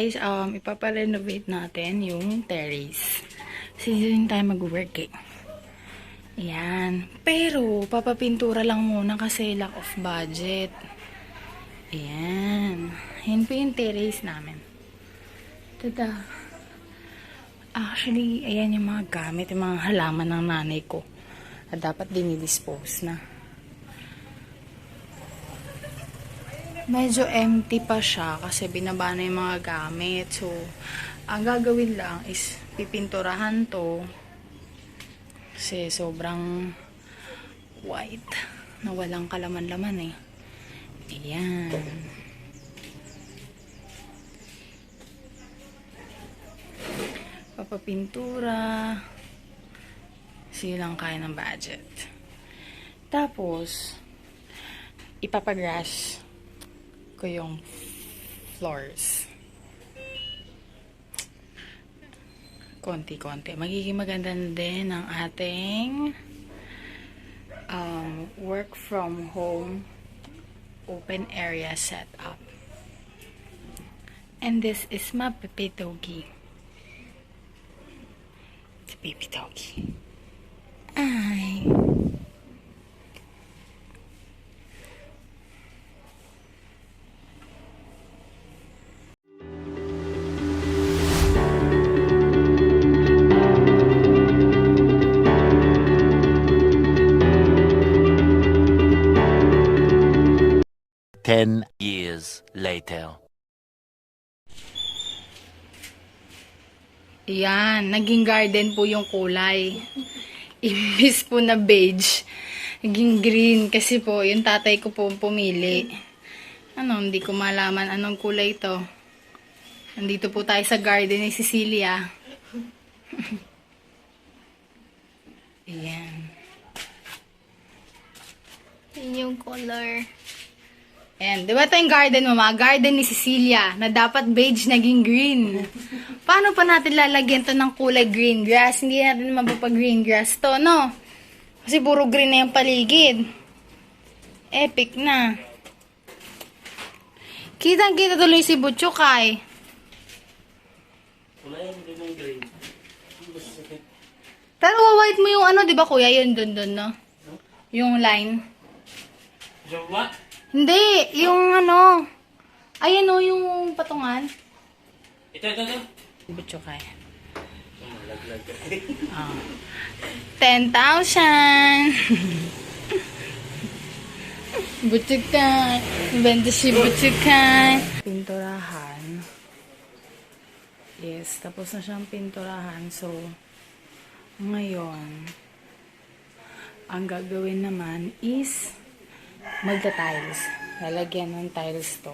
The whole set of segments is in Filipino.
guys, ipaparenovate natin yung terrace. Kasi dito tayo mag-work eh. Ayan. Pero, papapintura lang muna kasi lack of budget. Ayan. Ayan po yung terrace namin. Tada. Actually, ayan yung mga gamit, yung mga halaman ng nanay ko. At dapat dinidispose na. Medyo empty pa siya kasi binaba na yung mga gamit. So, ang gagawin lang is pipinturahan to. Kasi sobrang white na walang kalaman-laman eh. Ayan. Papapintura. Kasi lang kaya ng budget. Tapos, ipapagrass ko yung floors. Konti-konti. Magiging maganda din ang ating work from home open area setup. And this is my baby doggy. It's a baby doggy. Ay. 10 years later. Yan, naging garden po yung kulay. Imbis po na beige, naging green kasi po yung tatay ko po pumili. Hindi ko malaman anong kulay ito. Nandito po tayo sa garden ni Cecilia. Ayan. Yan yung color. Ayan, di ba ito yung garden mo, mga garden ni Cecilia, na dapat beige naging green. Paano pa natin lalagyan to ng kulay green grass? Hindi natin mapapag-green grass to, no? Kasi puro green na yung paligid. Epic na. Kitang-kita tuloy si Butchukay. Pero white mo yung ano, di ba kuya? Yun dun, no? Yung line. So what? Hindi, yung ano. Ayan o, yung patungan. Ito. Butchukay. Malaglag ka. 10,000. Butchukay. Benta si Butchukay. Pinturahan. Yes, tapos na siyang pinturahan. So, ngayon, ang gagawin naman is magta-tiles. Lalagyan ng tiles to.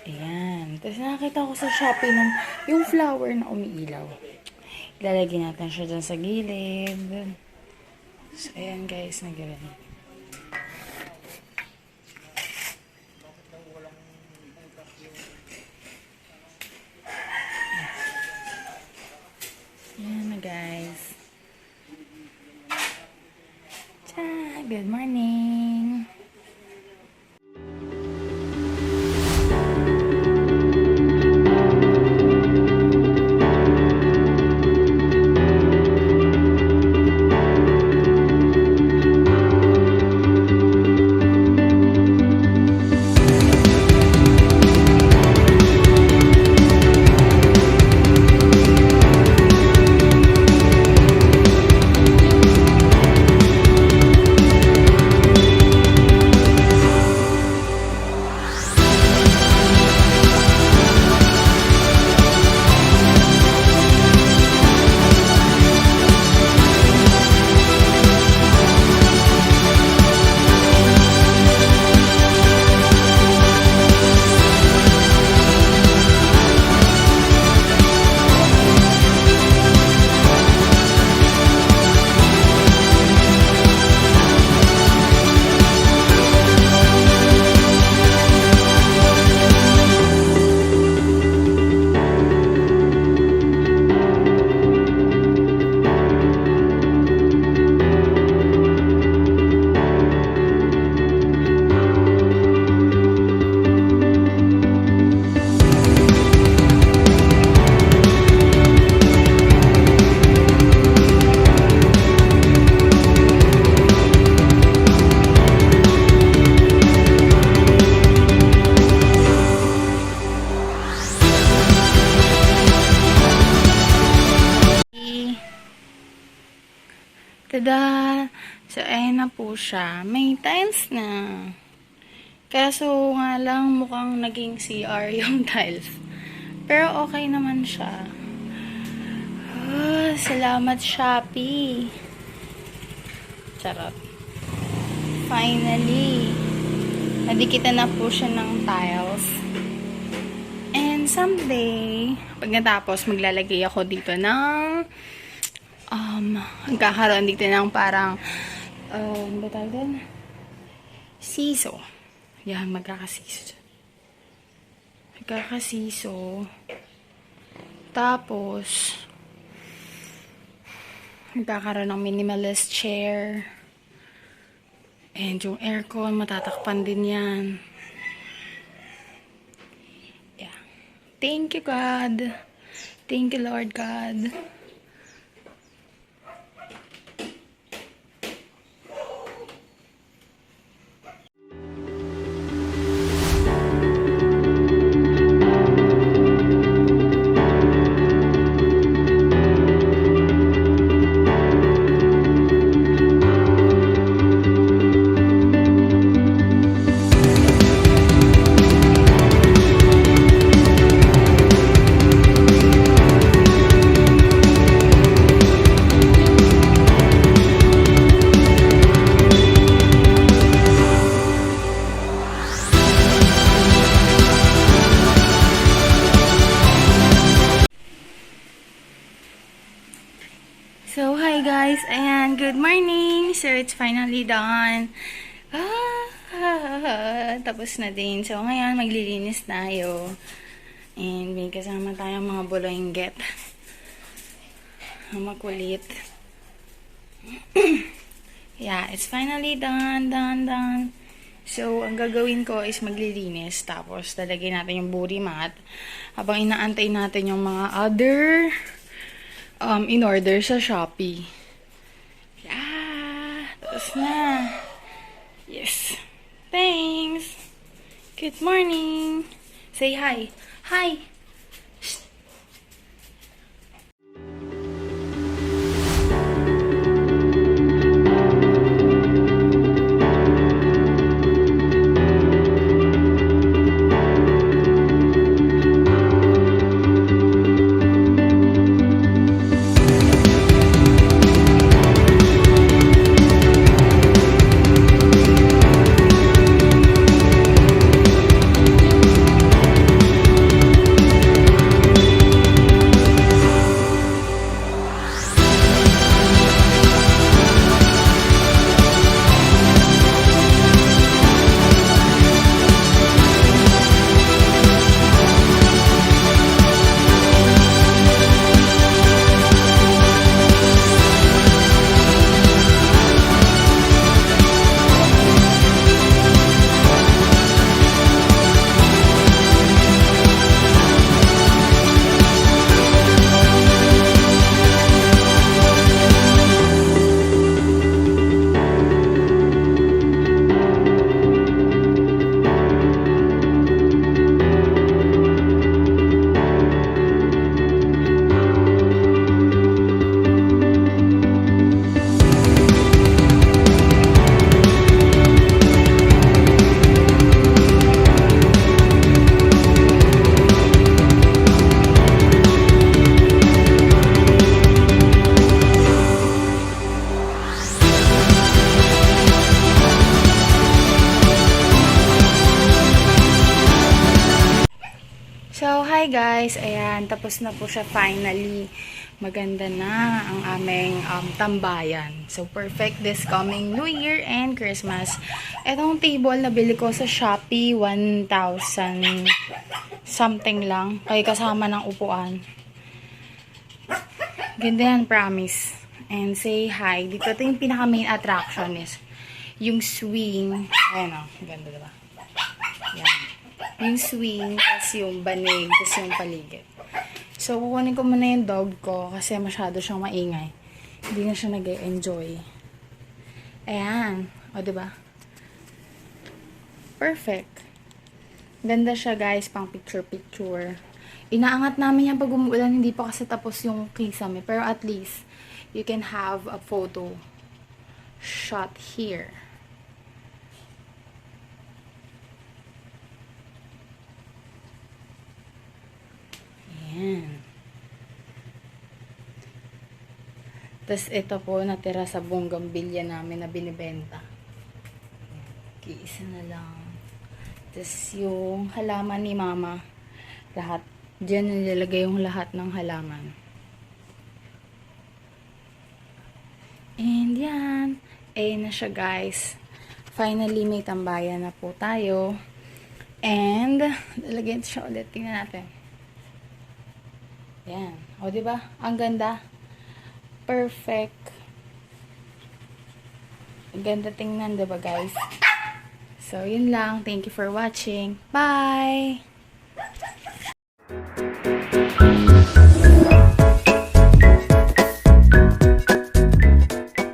Ayan. Tapos nakakita ko sa Shopee ng yung flower na umiilaw. Ilalagyan natin siya dyan sa gilid. So, ayan guys, nag-ready. Ayan na guys. Good morning. Tada! So, ayan na po siya. May tiles na. Kaso nga lang mukhang naging CR yung tiles. Pero okay naman siya. Salamat Shopee. Charot. Finally, nadikitan na po siya ng tiles. And someday, pag natapos, maglalagay ako dito ng magkakaroon dito ng parang ba tawag doon? Siso. Yan, magkakasiso. Magkakasiso. Tapos, magkakaroon ng minimalist chair. And yung aircon, matatakpan din yan. Yeah. Thank you, God. Thank you, Lord God. So, hi guys. Ayan, good morning. So, it's finally done. Tapos na din. So, ngayon, maglilinis tayo. And may kasama tayong mga bulangget. Makulit. Yeah, it's finally done. So, ang gagawin ko is maglilinis. Tapos, lalagay natin yung booty mat. Habang inaantay natin yung mga other in order sa Shopee. Yeah! Tapos na. Yes. Thanks. Good morning. Say hi. Hi. Shh. So, hi guys. Ayan, tapos na po siya finally. Maganda na ang aming tambayan. So, perfect this coming New Year and Christmas. Etong table na bili ko sa Shopee, 1,000 something lang. Kaya kasama ng upuan. Ganda yan, promise. And say hi. Dito ito yung pinaka main attraction is yung swing. Ayan o, ganda diba? Yan. Yung swing, tapos yung banig, tapos yung paligid. So, kukunin ko muna yung dog ko kasi masyado siyang maingay. Hindi na siya nag-enjoy. Ayan. O, diba? Perfect. Ganda siya, guys, pang picture-picture. Inaangat namin yan pag umuulan, hindi pa kasi tapos yung kisame. Pero at least, you can have a photo shot here. Ayan. Tapos ito po natira sa bonggambilya namin na binibenta. Isa na lang. Tapos yung halaman ni mama, lahat. Diyan nilalagay yung lahat ng halaman. And yan. Ayun na siya guys. Finally may tambayan na po tayo. And lalagyan siya ulit. Tingnan natin. Yan. O diba? Ang ganda. Perfect. Ang ganda tingnan, diba guys? So, yun lang. Thank you for watching. Bye!